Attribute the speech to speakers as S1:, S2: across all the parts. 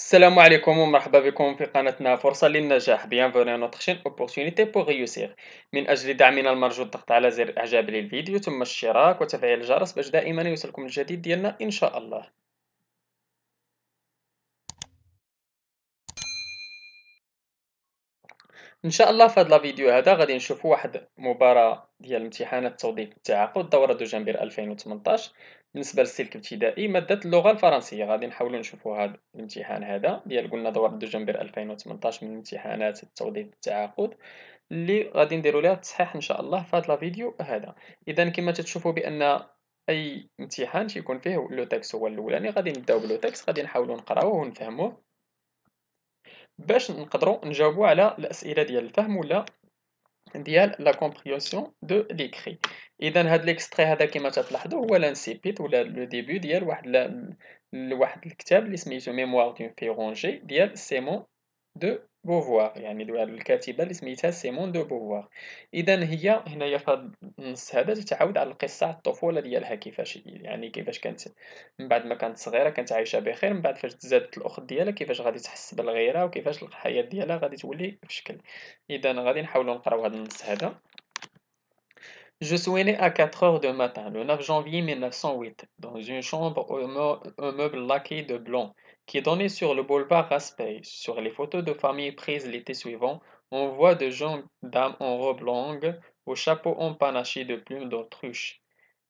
S1: السلام عليكم ومرحبا بكم في قناتنا فرصة للنجاح. Bienvenue à notre chaîne Opportunité pour réussir. من أجل دعمنا المرجو الضغط على زر إعجاب للفيديو ثم الاشتراك وتفعيل الجرس باش دائما يوصلكم الجديد ديالنا إن شاء الله. إن شاء الله في هذا الفيديو هذا غادي نشوفوا واحد مباراة ديال امتحانات توظيف التعاقد دورة دجنبر 2018 بالنسبة للسلك الابتدائي مادة اللغة الفرنسية. غادي نحاولوا نشوفوا هذا الامتحان هذا ديال قلنا دورة دجنبر 2018 من امتحانات التوظيف التعاقد اللي غادي نديروا ليها التصحيح ان شاء الله في هذا الفيديو هذا. اذا كما تتشوفوا بان اي امتحان تيكون فيه لو تكست هو الاولاني، غادي نبداو بلو تكست، غادي نحاولوا نقراوه ونفهموه باش نقدروا نجاوبوا على الاسئله ديال الفهم ولا ديال لا كومبريونسيون دو ليكري. اذا هاد ليكستري هذا كما تلاحظوا هو لانسيبيت ولا لو ديبي ديال واحد الكتاب اللي سميتو ميموار دون في رونجي ديال سيمون دو بوفوار، يعني ديال الكاتبه اللي سميتها سيمون دو بوفوار. اذا هي هنايا في هذا النص هذا تتعاود على القصه على الطفوله ديالها، كيفاش يعني كيفاش كانت من بعد ما كانت صغيره كانت عايشه بخير، من بعد فاش تزادت الاخت ديالها كيفاش غادي تحس بالغيره وكيفاش الحياه ديالها غادي تولي بشكل. إذا غادي نحاولوا نقراو هذا النص هذا. Je suis né à 4 heures du matin, le 9 janvier 1908, dans une chambre aux meubles laqués de blanc, qui donnait sur le boulevard Raspail. Sur les photos de famille prises l'été suivant, on voit de jeunes dames en robe longue, au chapeau empanaché de plumes d'autruche.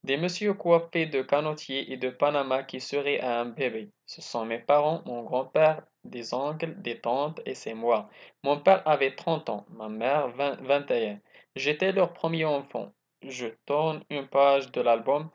S1: Des messieurs coiffés de canotiers et de Panama qui seraient à un bébé. Ce sont mes parents, mon grand-père, des oncles, des tantes et c'est moi. Mon père avait 30 ans, ma mère 21. J'étais leur premier enfant. Je tourne une page de l'album.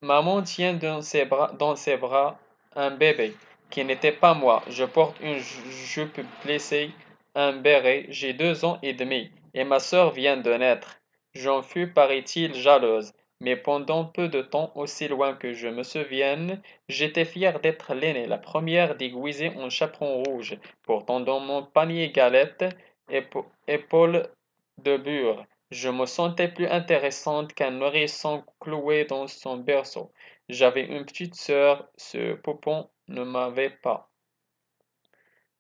S1: Maman tient dans ses bras un bébé qui n'était pas moi. Je porte une jupe plissée, un béret. J'ai 2 ans et demi et ma sœur vient de naître. J'en fus, paraît-il, jalouse. Mais pendant peu de temps, aussi loin que je me souvienne, j'étais fière d'être l'aînée, la première déguisée en chaperon rouge, portant dans mon panier galette et épaules de bure. Je me sentais plus intéressante qu'un nourrisson cloué dans son berceau. J'avais une petite sœur, ce poupon ne m'avait pas.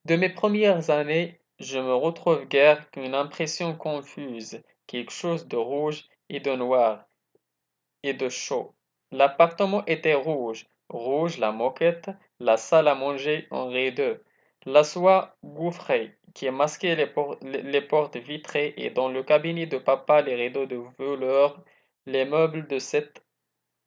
S1: De mes premières années, je me retrouve guère qu'une impression confuse, quelque chose de rouge et de noir et de chaud. L'appartement était rouge, rouge la moquette, la salle à manger en raideux, la soie gaufrée qui masquait les portes vitrées et dans le cabinet de papa les rideaux de velours, les meubles de cette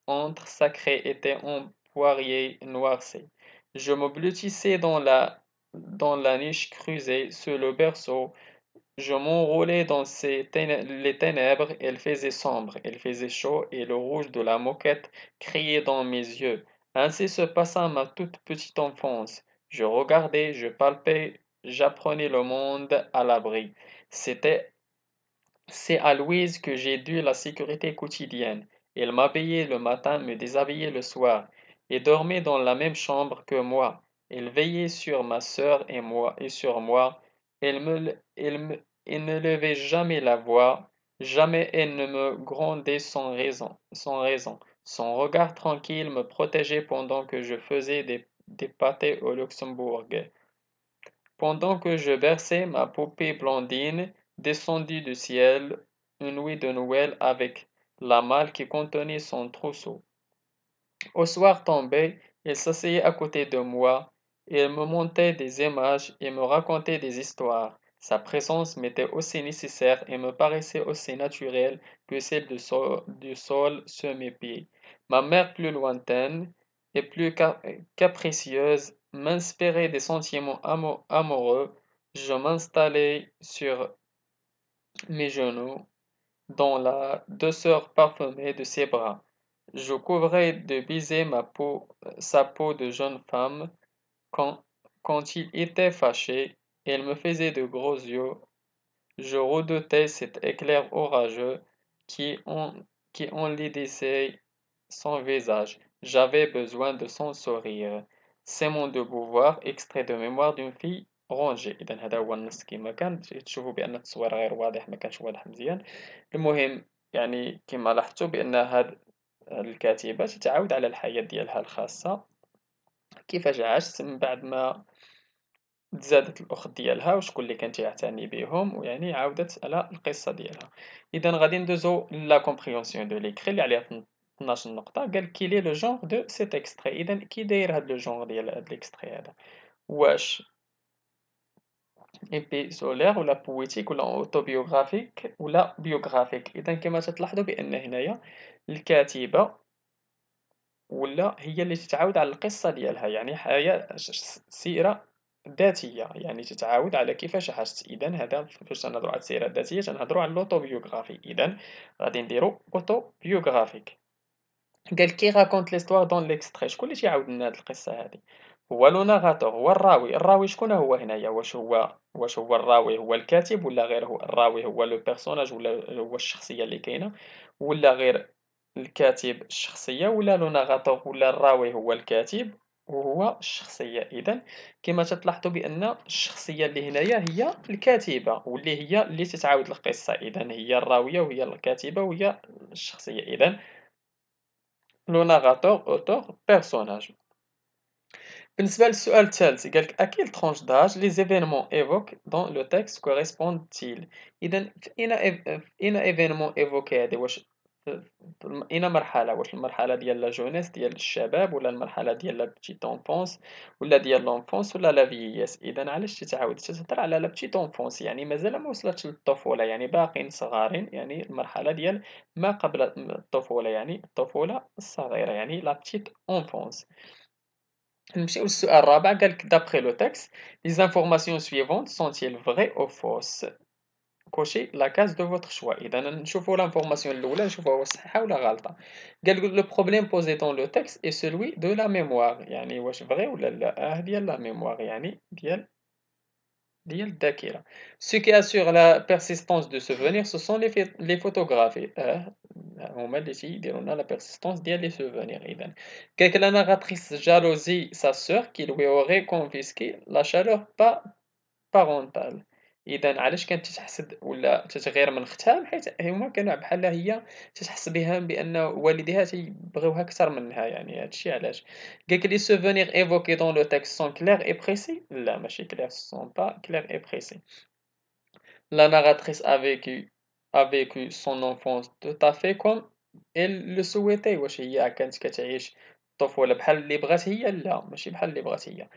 S1: antre sacrée étaient en poirier noirci. Je me blottissais dans la niche creusée sous le berceau, je m'enroulais dans les ténèbres, elle faisait sombre, elle faisait chaud, et le rouge de la moquette criait dans mes yeux. Ainsi se passa ma toute petite enfance. Je regardais, je palpais, j'apprenais le monde à l'abri. C'était, c'est à Louise que j'ai dû la sécurité quotidienne. Elle m'habillait le matin, me déshabillait le soir, et dormait dans la même chambre que moi. Elle veillait sur ma sœur et moi, et sur moi. Elle ne levait jamais la voix, jamais elle ne me grondait sans raison, sans raison. Son regard tranquille me protégeait pendant que je faisais des pâtés au Luxembourg. Pendant que je berçais ma poupée blondine, descendue du ciel, une nuit de Noël avec la malle qui contenait son trousseau. Au soir tombé, elle s'asseyait à côté de moi, et elle me montait des images et me racontait des histoires. Sa présence m'était aussi nécessaire et me paraissait aussi naturelle que celle du sol sous mes pieds. Ma mère plus lointaine et plus capricieuse m'inspirait des sentiments amoureux. Je m'installais sur mes genoux dans la douceur parfumée de ses bras. Je couvrais de baisers sa peau de jeune femme. Quand, quand il était fâché, elle me faisait de gros yeux. Je redoutais cet éclair orageux qui, en, qui enlaidissait son visage. J'avais besoin de son sourire. C'est mon devoir, extrait de mémoire d'une fille رونجي. اذا هذا هو النص كما كان تشوفوا بان التصوير غير واضح، ما كانش واضح مزيان. المهم يعني كما لاحظتوا بان هاد الكاتبة تتعاود على الحياة ديالها الخاصة، كيفاش عاشت من بعد ما تزادت الأخت ديالها وشكون اللي كان تيعتني بيهم، ويعني عاودت على القصة ديالها. إذا غادي ندوزو لا كومبريهنسيون دو ليكري اللي عليها 12 نقطة. قال كيل est le genre de cet extrait. إذا كي داير هاد لو جونغ ديال هاد ليكستري هذا، واش épistolaire ولا poétique ولا autobiographique ولا biographique. إذا كما تلاحظوا بأن هنايا الكاتبة ولا هي اللي تتعاود على القصة ديالها، يعني حياة سيرة ذاتية، يعني تتعاود على كيفاش عاشت. إذا هذا فاش تنهضروا على السيرة الذاتية تنهضروا على l'autobiographie. إذا غادي نديرو autobiographique. قال كي راكونت ليستوار دون ليكستري، شكون اللي تيعاود لنا هاد القصة هادي؟ هو لو ناراتور، هو الراوي. الراوي شكون هو هنايا؟ واش هو الراوي هو الكاتب، ولا غير هو الراوي هو لو بيرسوناج، ولا هو الشخصية اللي كاينة، ولا غير الكاتب الشخصية، ولا لو ناراتور ولا الراوي هو الكاتب وهو الشخصية. إذا كما تلاحظوا بأن الشخصية اللي هنايا هي الكاتبة، واللي هي اللي تتعاود القصة. إذا هي الراوية وهي الكاتبة وهي الشخصية. إذا لو ناراتور auteur personnage. بالنسبة للسؤال الثالث قالك à quelle tranche d'âge les événements évoqués dans le texte correspondent-ils. إذا في أين événement évoqué هذا؟ واش في أين مرحلة؟ واش المرحلة ديال لا جونيس ديال الشباب، ولا المرحلة ديال لا بتيت انفونس، ولا ديال لونفونس، ولا لا فييس؟ إذا علاش تتعاود تتهضر على لا بتيت انفونس؟ يعني مازال ما وصلتش للطفولة، يعني باقيين صغارين، يعني المرحلة ديال ما قبل الطفولة، يعني الطفولة الصغيرة، يعني لا بتيت انفونس. نمشيو للسؤال الرابع. قالك d'après le texte les informations suivantes sont-ils vraies ou fausses. كوشي لا case de votre choix. إذا نشوفوا l'information الأولى نشوفوها واش صحيحة ولا غلطة. قال le problème posé dans le texte est celui de la mémoire. يعني واش فغي ولا لا؟ ديال la mémoire، يعني ديال الذاكرة. Ce qui assure la persistance de souvenirs ce sont les photographies. هما اللي تيديروا لنا la persistance ديال les souvenirs. إذا قالك la narratrice jalousie sa sœur qui lui aurait confisqué la chaleur بارونتال. إذا علاش كانت تتحسد ولا تتغير من اختها؟ حيت هما كانوا بحال هي تتحس بها بأن والديها تيبغيوها أكثر منها، يعني هادشي علاش. قالك les souvenirs évoqués dans le texte sont clairs et précis. لا ماشي clairs, ce sont pas clairs et précis. La narratrice a vécu son enfance tout à fait comme elle le souhaitait. واش هي كانت كتعيش الطفولة بحال اللي بغات هي؟ لا ماشي بحال اللي بغات هي.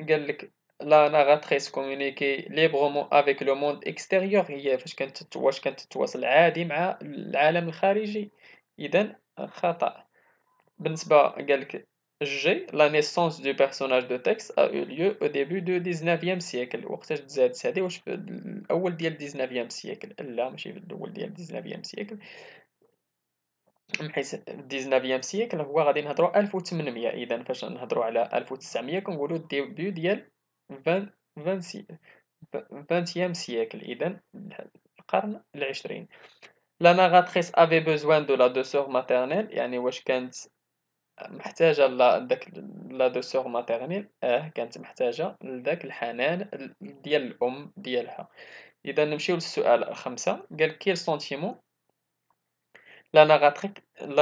S1: قال لك la narratrice communiquait librement avec le monde extérieur. هي فاش واش كانت تتواصل عادي مع العالم الخارجي؟ إذا خطأ. بالنسبة قال لك G, la naissance du personnage de texte a eu lieu au début du 19e siècle. وقتاش تزادت هذه؟ واش في الأول ديال 19e siècle؟ لا ماشي في الأول ديال 19e siècle، من حيث 19e siècle هو غادي نهضروا 1800. إذا فاش نهضروا على 1900 كنقولوا الديبيو ديال 20 20e siècle. إذا القرن العشرين. La narratrice avait besoin de la douceur maternelle. يعني واش كانت محتاجة داك لا دوسور ماتيرنيل؟ كانت محتاجة لذاك الحنان ديال الأم ديالها. إذا نمشيو للسؤال الخامسة. قال كيل سونتيمون la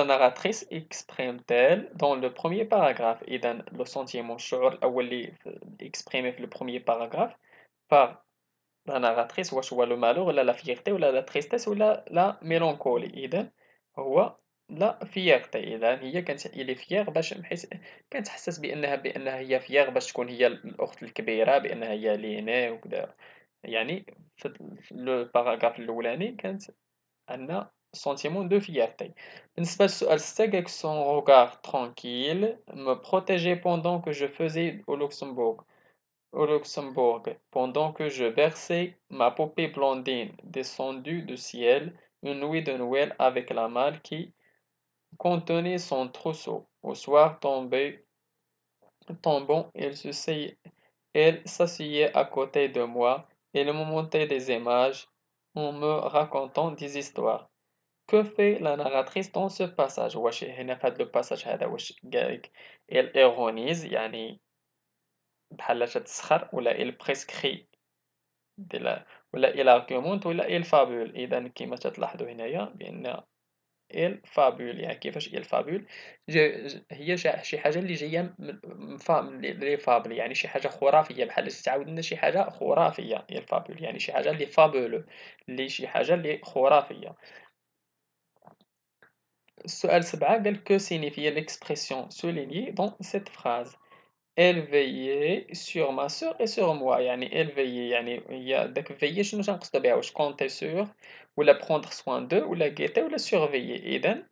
S1: narratrice exprime-t-elle dans le premier paragraphe. إذا لو سونتيمون الشعور الأول اللي اكسبريمي في لو بروميير باراغراف par la narratrice واش هو لو مالور ولا لا فيغتي ولا لا تريستيس ولا لا ميلانكولي؟ إذا هو لا فيغتي. إذا هي كانت إلي فيغ باش بحيث كانت حسات بأنها هي فيغ باش تكون هي الأخت الكبيرة، بأنها هي ليني وكذا. يعني في لو باراغراف الأولاني كانت عندنا sentiment de fierté. بالنسبة للسؤال الستة قالك son regard tranquille me protégeait pendant que je faisais au Luxembourg, pendant que je berçais ma poupée blondine descendue du ciel une nuit de Noël avec la malle qui contenait son trousseau. Au soir tombant, elle s'asseyait à côté de moi et me montait des images en me racontant des histoires. Que fait la narratrice dans ce passage؟ واش هنا في هذا الباساج هذا واش قالك elle ironise يعني بحال تتسخر، ولا elle prescrit ولا il argumente، ولا il fabule؟ إذا كما تلاحظوا هنايا بأن il fabule يعني كيفاش il fabule هي شي حاجة اللي جاية من لي فابل يعني شي حاجة خرافية بحال تعاود لنا شي حاجة خرافية il fabule يعني شي حاجة اللي fabuleux اللي شي حاجة اللي خرافية. السؤال 7 قال que signifie l'expression soulignée dans cette phrase. Elle veillait sur ma sœur et sur moi يعني elle veillait يعني هي داك veiller شنو تنقصدو بها واش compter sur ولا prendre soin de ولا guetter ولا surveiller إذا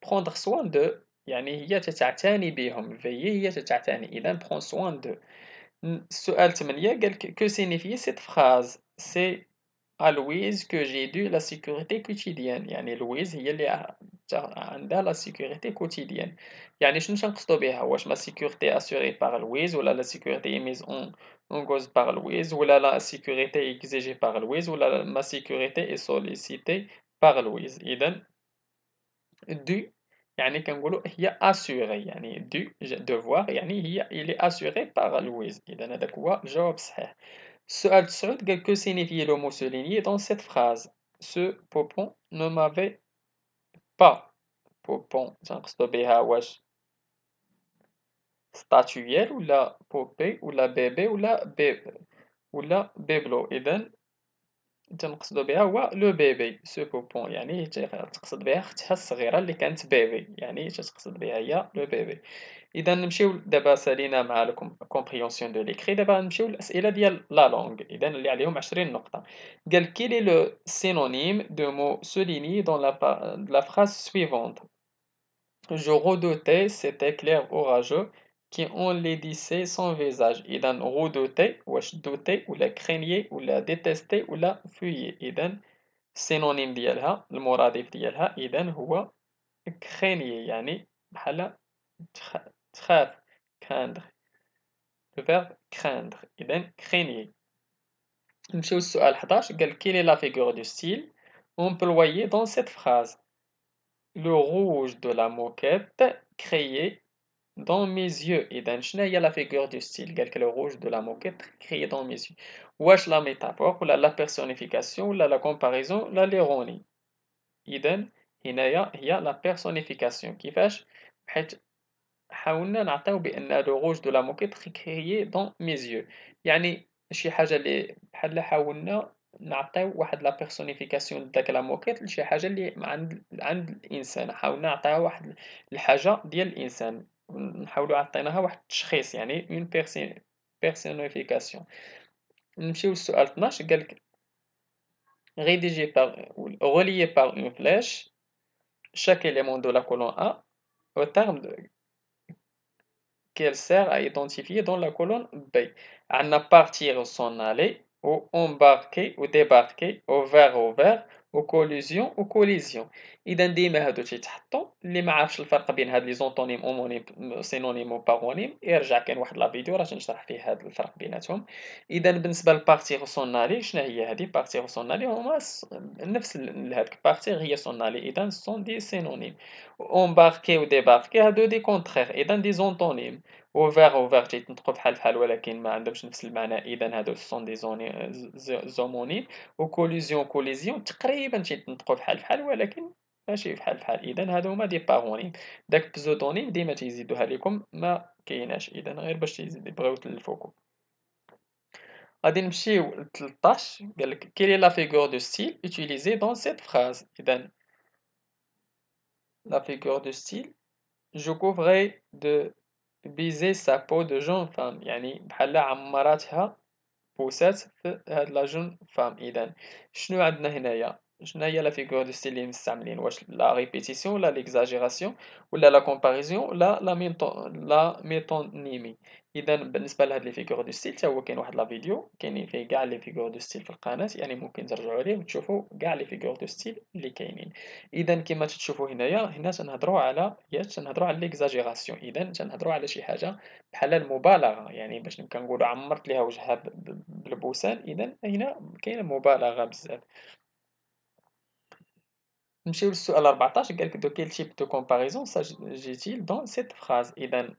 S1: prendre soin de يعني هي تتعتني بهم veiller هي تتعتني إذا prend soin de. السؤال 8 قال que signifie cette phrase c'est à Louise que j'ai dû la sécurité quotidienne يعني Louise هي اللي عندها la sécurité quotidienne يعني شنو تنقصدو بها واش la sécurité assurée par Louise ولا la sécurité mise en cause par Louise ولا la sécurité exigée par Louise ولا ma sécurité est sollicitée par Louise إذا dû يعني كنقولوا هي assurée يعني dû devoir يعني هي il est assuré par Louise إذا هذاك هو الجواب الصحيح. السؤال 9 قال que signifie le mot souligné dans cette phrase. Ce poupon ne m'avait pas. Poupon تنقصدو بها واش ستاتويير ولا بوبي ولا بيبي ولا بيبلو إذا تنقصدو بها هو لو بيبي سو بوبون يعني تقصد بها اختها الصغيرة اللي كانت بيبي يعني تتقصد بها هي لو بيبي. إذا نمشيو دابا سالينا مع الكومبريهنسيون دو ليكري دابا نمشيو للأسئلة ديال لا لونغ إذا اللي عليهم 20 نقطة. قال quel est le synonyme de mot souligné dans la phrase suivante. Je redoutais cet éclair orageux qui enlaidissait son visage. إذا redouter واش douter ولا craignait ولا détester ولا fuyait. إذا السينونيم ديالها المرادف ديالها إذا هو craignait يعني بحال تخاف craindre le verbe craindre إذا craignait. نمشيو للسؤال 11 قال quelle est la figure du style employée dans cette phrase. Le rouge de la moquette criait dans mes yeux إذا شناهي la figure du style قالك le rouge de la moquette criait dans mes yeux واش la métaphore ولا la personnification ولا la comparaison ولا l'ironie. إذا هنايا هي la personnification كيفاش حيت حاولنا نعطيو بأن le rouge de la moquette criait dans mes yeux يعني شي حاجة اللي بحال حاولنا نعطيو واحد لا بيرسونيفيكاسيون لداك لا موكيت لشي حاجة اللي عند الإنسان حاولنا نعطيها واحد الحاجة ديال الإنسان نحاولو عطيناها واحد التشخيص يعني اون بيرسونيفيكاسيون. نمشيو للسؤال 12 قالك rédigé par ou relié par une flèche chaque élément de la colonne A au terme qu'elle sert à identifier dans la colonne B. عندنا partir ou s'en aller, ou embarquer ou débarquer, ou vers, ou collision ou collision. إذا ديما هادو تيتحطوا اللي ما عرفش الفرق بين هاد لي زونتونيم اومونيم سينونيم وبارونيم يرجع كاين واحد لا فيديو راه تنشرح فيه هاد الفرق بيناتهم. إذا بالنسبة لبارتيغ وسون شنو هي هادي بارتيغ وسون هما نفس هاديك بارتيغ هي سون إذا سون دي سينونيم. embarquer و débarquer هادو دي كونترير إذا دي زونتونيم. وفيغ تيتنطقوا بحال ولكن ما عندهمش نفس المعنى إذا هادو سون دي زومونيم. وكوليزيون تقريبا تيتنطقوا بحال ولكن ماشي بحال إذا هادو هما دي بارونيم. داك بزودونيم ديما تيزيدوها ليكم ما كايناش إذا غير باش تبغيو تلفوكم. غادي نمشيو ل 13 قالك quelle est la figure de style utilisée dans cette phrase. إذا la figure de style je couvrais de baiser sa peau de jeune femme يعني بحال عمراتها بوسات في هاد لا جون فام. إذا شنو عندنا هنايا شنو هي لا فيغور دو ستيل اللي مستعملين واش لا ريبيتيسيون ولا ليكزاجيراسيون ولا لا كومباريزون ولا لا ميتونيمي. اذا بالنسبه لهاد لي فيغور دو ستيل حتى هو كاين واحد لا فيديو كاينين فيه كاع لي فيغور دو ستيل في القناه يعني ممكن ترجعوا عليه وتشوفوا كاع لي فيغور دو ستيل اللي كاينين. اذا كما تشوفوا هنا تنهضروا على تنهضروا على ليكزاجيراسيون اذا تنهضروا على شي حاجه بحال المبالغه يعني باش كنقولوا عمرت ليها وجهها بالبوسان اذا هنا كاينه مبالغه بزاف. نمشيو للسؤال 14 قالك de quel type de comparaison s'agit-il dans cette phrase. إذا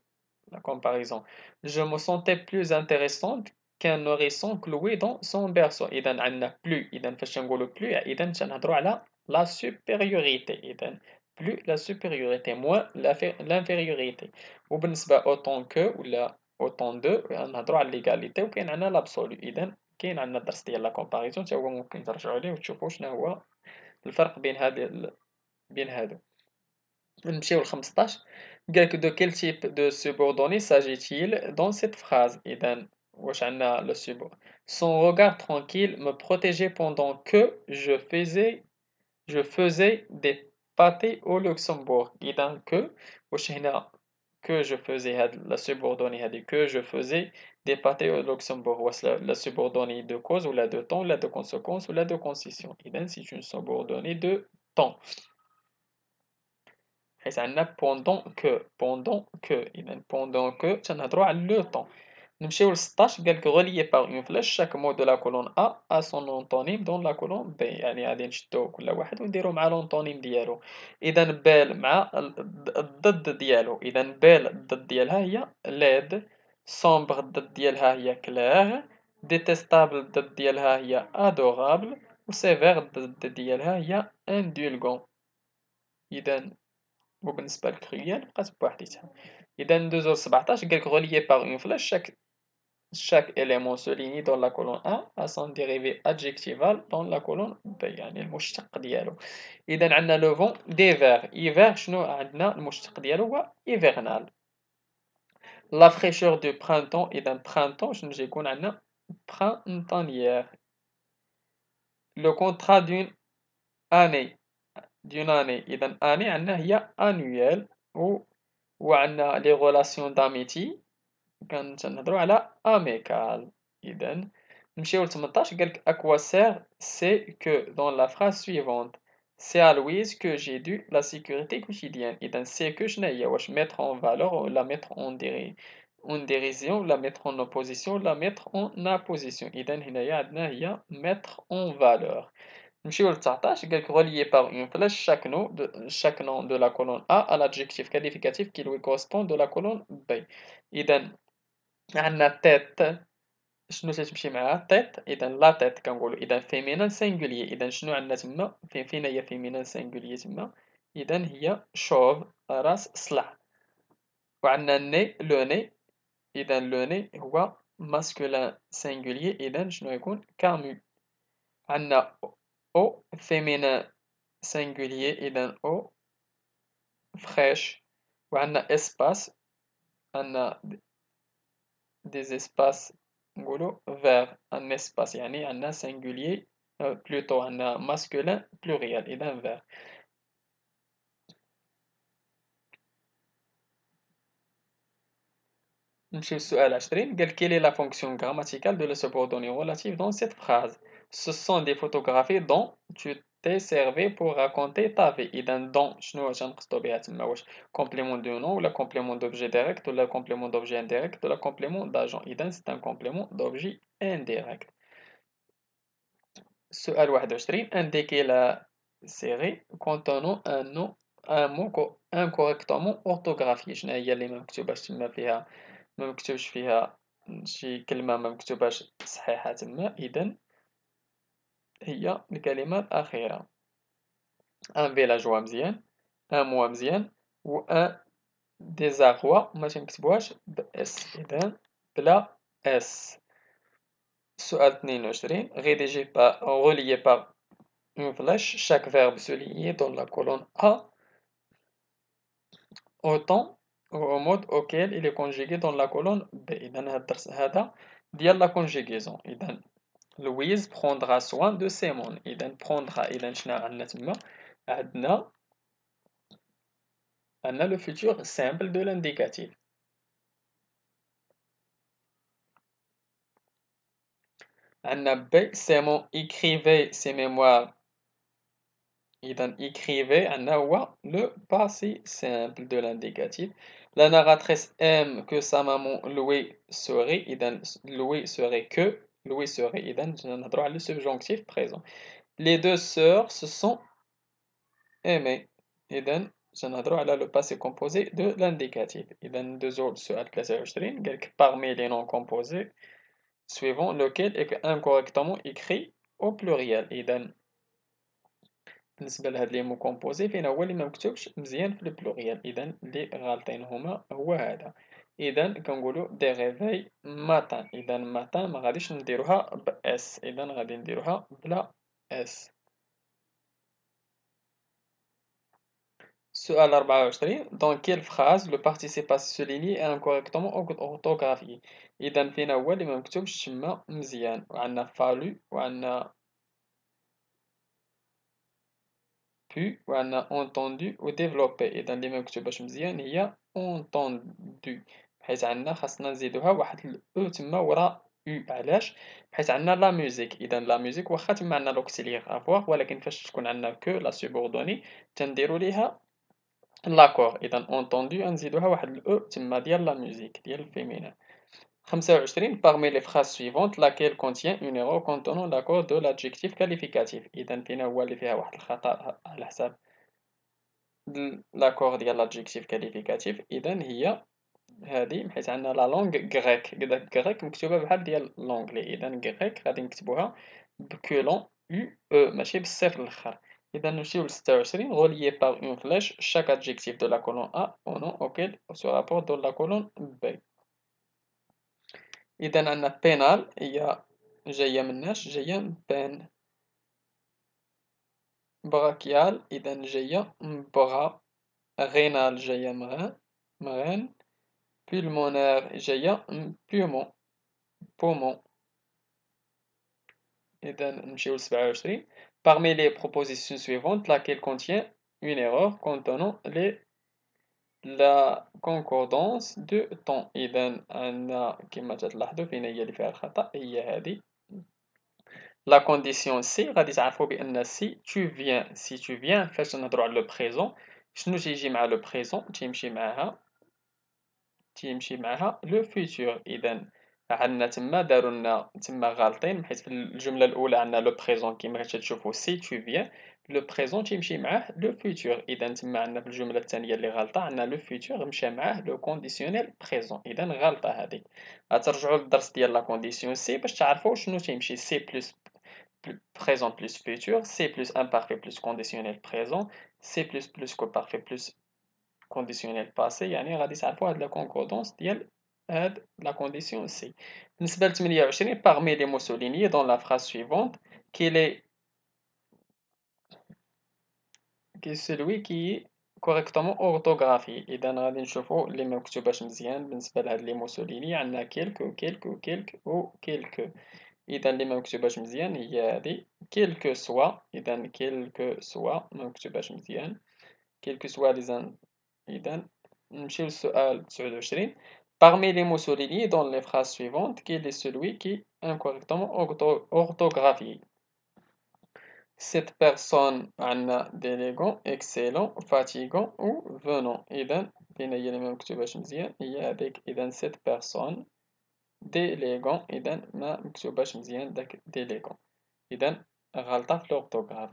S1: la comparaison je me sentais plus intéressante كان nourrisson cloué dans son berceau. إذا عندنا plus. إذا فاش نقولوا plus إذا تنهضروا على la supériorité. إذا plus la supériorité moins l'infériorité. وبالنسبة autant que ولا autant de نهضروا على l'égalité وكاين عندنا l'absolu. إذا كاين عندنا الدرس ديال la comparaison تا هو ممكن ترجعوا ليه وتشوفوا شنو هو الفرق بين هادو. نمشيو ل15. قالك de quel type de subordonné s'agit-il dans cette phrase. إذا واش عندنا le son regard tranquille me protégeait pendant que je faisais des pâtés au Luxembourg. إذا que واش هنا que je faisais هاد la subordonnée هادي que je faisais des pâtés au Luxembourg واش la subordonnée de cause ou la de temps ou la de conséquence ou la de concession. إذا c'est une subordonnée de temps. حيت عندنا pendant que إذا pendant que تنهضروا على le temps. نمشيو ل 16. قالك relié par une flèche chaque mot de la colonne A a son antonyme dans la colonne B. يعني غادي نشدو كل واحد ونديرو مع l'antonyme ديالو. إذا بال مع الضد ديالو. إذا بال الضد ديالها هي laid. sombre الضد ديالها هي clair. détestable الضد ديالها هي adorable. و sévère الضد ديالها هي indulgent. إذا وبالنسبة للكريال بقات بوحديتها. إذا ندوزو ل 17. قالك relié par une flèche chaque élément souligné dans la colonne A a son dérivé adjectival dans la colonne B. يعني المشتق ديالو. إذا عندنا لو فون d'hiver. hiver شنو عندنا المشتق ديالو هو hivernal. la fraîcheur du printemps. إذا printemps شنو جا يكون عندنا printanière. le contrat d'une année. إذا année عندنا هي annuel. وعندنا les relations d'amitié كنهضروا على amical. إذا نمشيو ل 18. قالك à quoi sert c'est que dans la phrase suivante c'est à Louise que j'ai dû la sécurité quotidienne. إذا c'est que شنو هي واش mettre en valeur ولا mettre en dérision ولا mettre en opposition ولا mettre en apposition. إذا هنايا عندنا هي mettre en valeur. نمشيو ل 19. قالك relié par une flèche chaque nom de la colonne A à l'adjectif qualificatif qui lui correspond de la colonne B. إذا عندنا tête شنو تتمشي معاها tête. إذا لا tête كنقولوا إذا féminin singulier. إذا شنو عندنا تما فين هي féminin singulier تما. إذا هي chauve راس صلع. وعندنا nez le nez. إذا le nez هو masculin singulier. إذا شنو يكون camus. عندنا au féminin singulier. إذا au fraîche. وعندنا espace عندنا des espaces نقولوا vers un espace يعني عندنا singulier plutôt عندنا masculin pluriel. إذا vers. نمشيو للسؤال 20. قال quelle est la fonction grammaticale de la subordonnée relative dans cette phrase. Ce sont des photographies dont tu t'es servi pour raconter ta vie. إذا dont شنو تنقصدو بها تما واش complément de nom ولا complément d'objet direct ولا complément d'objet indirect ولا complément d'agent. إذا c'est un complément d'objet indirect. سؤال 21. indiquez la série contenant un mot incorrectement orthographié. شنو هي اللي ما مكتوباش تما فيها ما مكتوبش فيها شي كلمة ما مكتوباش صحيحة تما. إذا هي الكلمة الأخيرة ان فيلاجوا مزيان ان موا مزيان و ان ديزاغوا ما تنكتبوهاش ب اس. إذا بلا اس. سؤال 22. relié par une flèche chaque verbe souligné dans la colonne A au temps ou au mode auquel il est conjugué dans la colonne B. إذا هاد الدرس هذا ديال la conjugaison. إذا Louise prendra soin de Simon. إذا prendra إذا شنو عندنا تما عندنا le futur simple de l'indicatif. عندنا B Simon écrivait ses mémoires. إذا écrivait عندنا هو le passé simple de l'indicatif. La narratrice aime que sa maman Louis serait. إذا Louis serait que Louis serait. إذا نهضروا على le subjonctif présent. Les deux sœurs se sont aimées. إذا نهضروا على le passé composé de l'indicatif. إذا ندوزو للسؤال 23. قالك parmi les noms composés suivant lequel est incorrectement écrit au pluriel. إذا بالنسبة لهاد لي مو كومبوزي فين هو اللي ما مكتوبش مزيان في البلوريال، إذا اللي غالطين هما هو هذا. إذا كنقولو دي ريفاي ماتان، إذا ماتان ما غاديش نديروها ب اس، إذا غادي نديروها بلا اس. السؤال 24 dans quelle phrase le participe passé souligné est incorrectement orthographié. إذا فين هو اللي ما مكتوبش تما مزيان، وعندنا fallu وعندنا pu وعندنا entendu و développé. إذا اللي ما مكتوباش مزيان هي entendu، حيت عندنا خاصنا نزيدوها واحد ال او تما ورا u. علاش؟ حيت عندنا لا ميوزيك، إذا لا ميوزيك واخا تما عندنا لوكسيليغ ولكن فاش تكون عندنا كو لا سوبوردوني تنديرو ليها لاكور. إذا entendu غنزيدوها واحد ال او تما ديال لا ميوزيك ديال الفيمينان. 25 parmi les phrases suivantes laquelle contient une erreur contenant l'accord de l'adjectif qualificatif. إذا فينا هو اللي فيها واحد الخطأ على حساب l'accord ديال l'adjectif qualificatif. إذا هي هادي، حيت عندنا لا لونغ غريك، غريك مكتوبة بحال ديال لونغلي، إذا غريك غادي نكتبوها بكولون او ماشي بالصفر الآخر. إذا نمشيو ل 26 relié par une flèche chaque adjectif de la colonne A au nom auquel se rapporte dans la colonne B. إذا عندنا بينال هي جاية مناش، جاية من بين. براكيال إذا جاية من بغا. غينال جاية من مغان. pulmonaire جاية من بومون بومون. إذا نمشيو ل 27 parmi les propositions suivantes laquelle contient une erreur contenant la concordance de temps. إذا عندنا كما تلاحظوا فين هي اللي فيها الخطأ، هي هذه لا كونديسيون سي. غادي تعرفوا بأن سي tu viens، سي tu viens فاش نهضروا على لو بريزون شنو تيجي مع لو بريزون؟ تيمشي معاها لو فيتور. إذا عندنا تما داروا لنا تما غالطين، حيت في الجملة الأولى عندنا لو بريزون كيما تشوفوا سي tu viens، لو بريزون تيمشي معاه لو فيتور. إذا تما عندنا في الجملة الثانية اللي غالطة عندنا لو فيتور مشى معاه لو كونديسيونيل بريزون. إذا غالطة هذيك. غترجعوا للدرس ديال لا كونديسيون سي باش تعرفوا شنو تيمشي سي بلس présent plus futur, C plus imparfait plus conditionnel présent, C plus parfait plus conditionnel passé. يعني غادي تعرفوا هاد لا concordance ديال هاد la condition C. بالنسبة ل 28 parmi les mots soulignés dans la phrase suivante quel est celui qui est correctement orthographié. إذا غادي نشوفوا اللي ما مكتوباش مزيان بالنسبة لهاد لي mots soulignés عندنا quelques و quelques و quelques و quelques. إذا اللي ما مكتوباش مزيان هي هادي كيلكو سوا. إذا كيلكو سوا ما مكتوباش مزيان كيلكو سوا لي. إذا نمشيو للسؤال 29 parmi les mots soulignés dans les phrases suivantes quel est celui qui est incorrectement orthographié. Cette personne عندنا d'élégant excellent fatigant ou venant. إذا فين هي اللي ما مكتوباش مزيان هي هاديك. إذا cette personne ديليغون إذا ما مكتوباش مزيان داك ديليغون، إذا غلطة في لورتوغراف.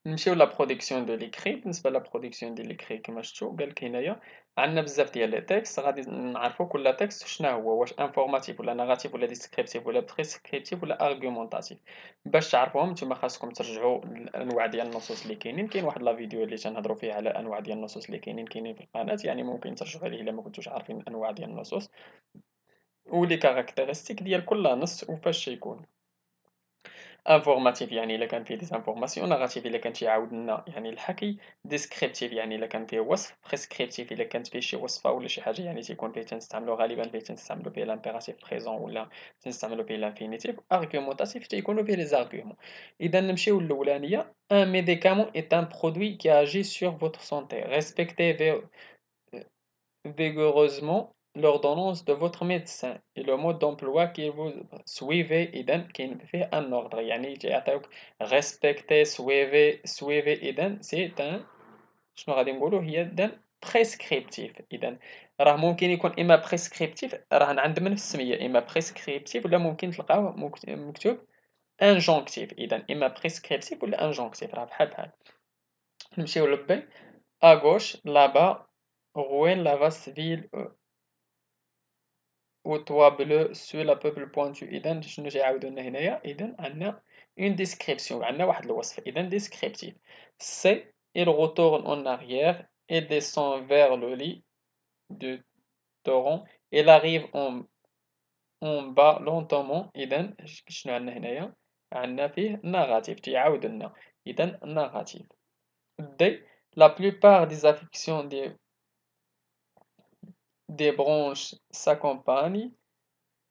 S1: نمشيو لا برودكسيون دو ليكري. بالنسبة لا برودكسيون ديال ليكري كما شفتو قالك هنايا عندنا بزاف ديال لي تكست. غادي نعرفو كل تكست شنو هو، واش انفورماتيف ولا ناراتيف ولا ديسكريبتيف ولا بريسكريبتيف ولا ارغومونطاتيف. باش تعرفوهم نتوما خاصكم ترجعوا الانواع ديال النصوص اللي كاينين. كاين واحد لا فيديو اللي تنهضروا فيه على انواع ديال النصوص اللي كاينين في القناة، يعني ممكن ترجعوا عليه الا ما كنتوش عارفين الانواع ديال النصوص ولي كاركتيرستيك ديال كل نص وفاش يكون. انفورماتيف يعني الا كان فيه ديزانفورماسيون، ناراتيف الا كان تيعاود لنا يعني الحكي، ديسكريبتيف يعني الا كان فيه وصف، بريسكريبتيف الا كانت فيه شي وصفه ولا شي حاجه يعني تيكون فيه تنستعملو غالبا تنستعملو فيه لامبيراتيف بريزون ولا تنستعملو فيه لانفينيتيف. ارغيومونطاتيف تيكونوا فيه لي زارغيومون. اذا نمشيو للاولانيه ان ميديكامون ايت ان برودوي كي اجي سور فوتر سونتي ريسبكتي vigoureusement l'ordonnance de votre médecin et le mode d'emploi que vous suivez. إذا كاين فيه un ordre يعني تيعطيوك respecter suivez إذا سي ان شنو غادي نقولو هي إذا prescriptif. إذا راه ممكن يكون إما prescriptif راه عندنا من في السمية إما prescriptif ولا ممكن تلقاوه مكتوب injonctif. إذا إما prescriptif ولا injonctif راه بحال. نمشيو للبي à gauche là-bas ruelle la vaste ville و 3 bleu sur la peuple pointu. إذا شنو تيعاودو لنا هنايا؟ إذا عندنا une description، عندنا واحد الوصف، إذا descriptif. C il retourne en arrière et descend vers le lit du torrent. Il arrive en bas lentement. إذا شنو عندنا هنايا؟ عندنا فيه narratif تيعاود لنا، إذا narratif. D la plupart des affections des branches s'accompagnent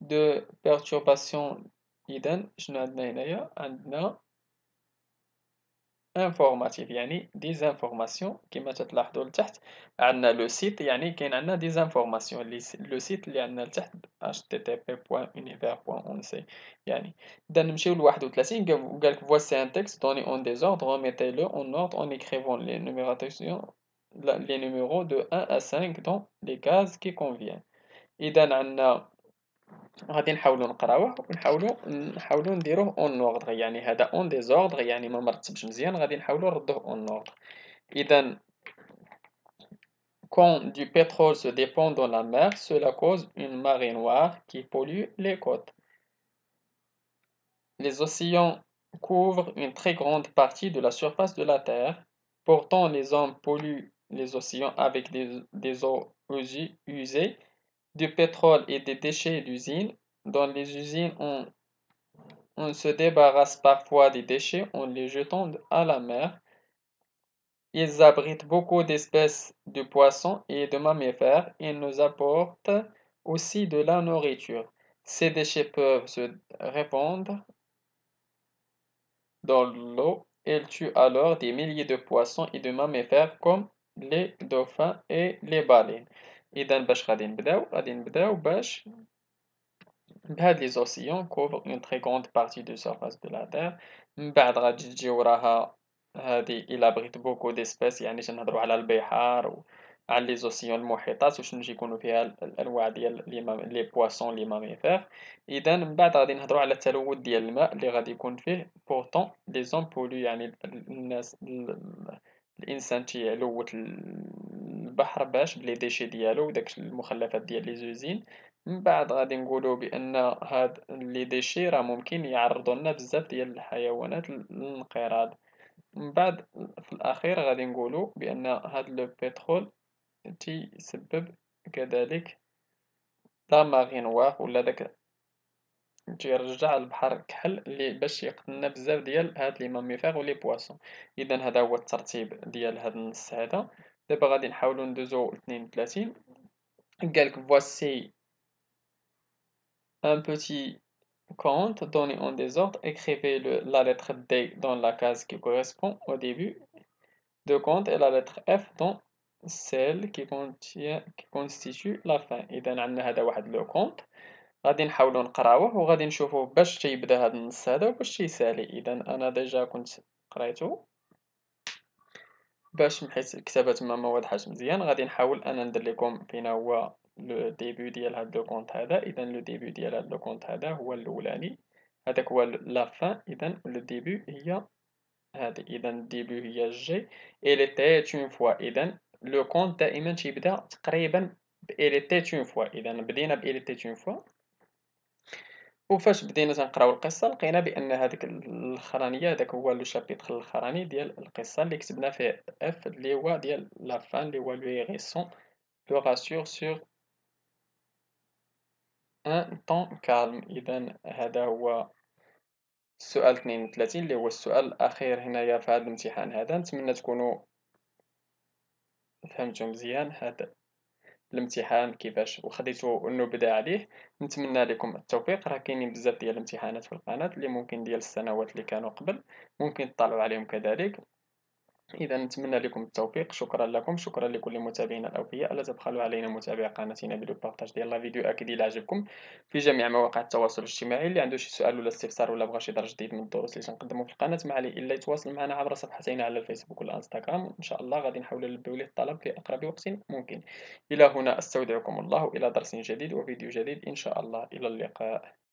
S1: de perturbations. إذا شنو عندنا هنايا؟ عندنا informatif يعني des informations كما تلاحظوا لتحت. عندنا لو سيت يعني كاين عندنا des informations لو سيت اللي عندنا لتحت http://univers.onc يعني. إذا نمشيو ل 31. قالك voici un texte donné en désordre, remettez-le en ordre en écrivant les numérotations les numéros de 1 à 5 dans les cases qui conviennent. إذا عندنا غادي نحاولوا نقراوه ونحاولوا نديروه اون اوردر، يعني هذا اون ديزوردر يعني ما مرتبش مزيان، غادي نحاولوا نردوه اون اوردر. اذا quand du pétrole se dépend dans la mer, cela cause une marée noire qui pollue les côtes. Les océans couvrent une très grande partie de la surface de la Terre. Pourtant, les hommes polluent les océans avec des eaux usées, du pétrole et des déchets d'usines. Dans les usines, on se débarrasse parfois des déchets en les jetant à la mer. Ils abritent beaucoup d'espèces de poissons et de mammifères. Ils nous apportent aussi de la nourriture. Ces déchets peuvent se répandre dans l'eau. Ils tuent alors des milliers de poissons et de mammifères comme les dauphins et les baleines. إذا باش غادي نبداو باش بهاد لي زوسيون كوفر اون تري غروند بارتي دو سيرفاس دو لا تير. من بعد غادي تجي وراها هادي إلا بغيت بوكو ديسبيس، يعني تنهضروا على البحار وعلى لي زوسيون المحيطات وشنو تيكونوا فيها الانواع ديال لي بواسون لي ماميفير. اذا من بعد غادي نهضروا على التلوث ديال الماء اللي غادي يكون فيه بورطون لي زون بولو، يعني الناس الانسان تيلوث البحر باش بلي ديشي ديالو وداك المخلفات ديال لي زوزين. من بعد غادي نقولوا بان هاد لي ديشي راه ممكن يعرضوا لنا بزاف ديال الحيوانات للانقراض. من بعد في الاخير غادي نقولوا بان هاد لو بترول تيسبب كذلك لا ماري نوار ولا داك تيرجع البحر كحل اللي باش يقتلنا بزاف ديال هاد لي ماميفير ولي بواسون. اذا هذا هو الترتيب ديال هاد النص هذا. دابا غادي نحاولوا ندوزو 32. قالك voici un petit conte donné en désordre, écrivez la lettre D dans la case qui correspond au début de compte et la lettre F dans celle qui constitue la fin. إذا عندنا هذا واحد لو كونت غادي نحاولوا نقراوه وغادي نشوفوا باش تيبدا هذا النص هذا وباش تيسالي. إذا أنا ديجا كنت قريته باش حيت الكتابة تما ما واضحاش مزيان. غادي نحاول أنا ندير لكم فين هو لو ديبي ديال هاد لو كونت هذا. إذا لو ديبي ديال هاد لو كونت هذا هو الأولاني، هذاك هو لا فان. إذا لو ديبي هي هادي، إذا الديبي هي جي إل إيتي اون فوا. إذا لو كونت دائما تيبدا تقريبا بإل إيتي اون فوا. إذا بدينا بإل إيتي اون فوا، وفاش بدينا تنقراو القصة لقينا بأن هاديك الأخرانية هداك هو لو شابيتر الأخراني ديال القصة اللي كتبنا فيه اف اللي هو ديال لا فان اللي هو لو هيغيسون لو راسور سور ان طون كالم. إذا هذا هو السؤال 32 اللي هو السؤال الأخير هنايا في هذا الامتحان هذا. نتمنى تكونوا فهمتوا مزيان هذا الامتحان كيفاش وخديتوا النبذة عليه. نتمنى لكم التوفيق. راه كاينين بزاف ديال الامتحانات في القناة اللي ممكن ديال السنوات اللي كانوا قبل ممكن تطلعوا عليهم كذلك. إذا نتمنى لكم التوفيق. شكرا لكم، شكرا لكل متابعينا الأوفياء. لا تبخلوا علينا متابعة قناتنا بالبارطاج ديال لا فيديو أكيد إلا عجبكم في جميع مواقع التواصل الاجتماعي. اللي عنده شي سؤال ولا استفسار ولا بغى شي درس جديد من الدروس اللي تنقدموا في القناة ما عليه إلا يتواصل معنا عبر صفحتين على الفيسبوك والانستغرام، وإن شاء الله غادي نحاولوا نلبيو ليه الطلب في أقرب وقت ممكن. إلى هنا أستودعكم الله إلى درس جديد وفيديو جديد إن شاء الله. إلى اللقاء.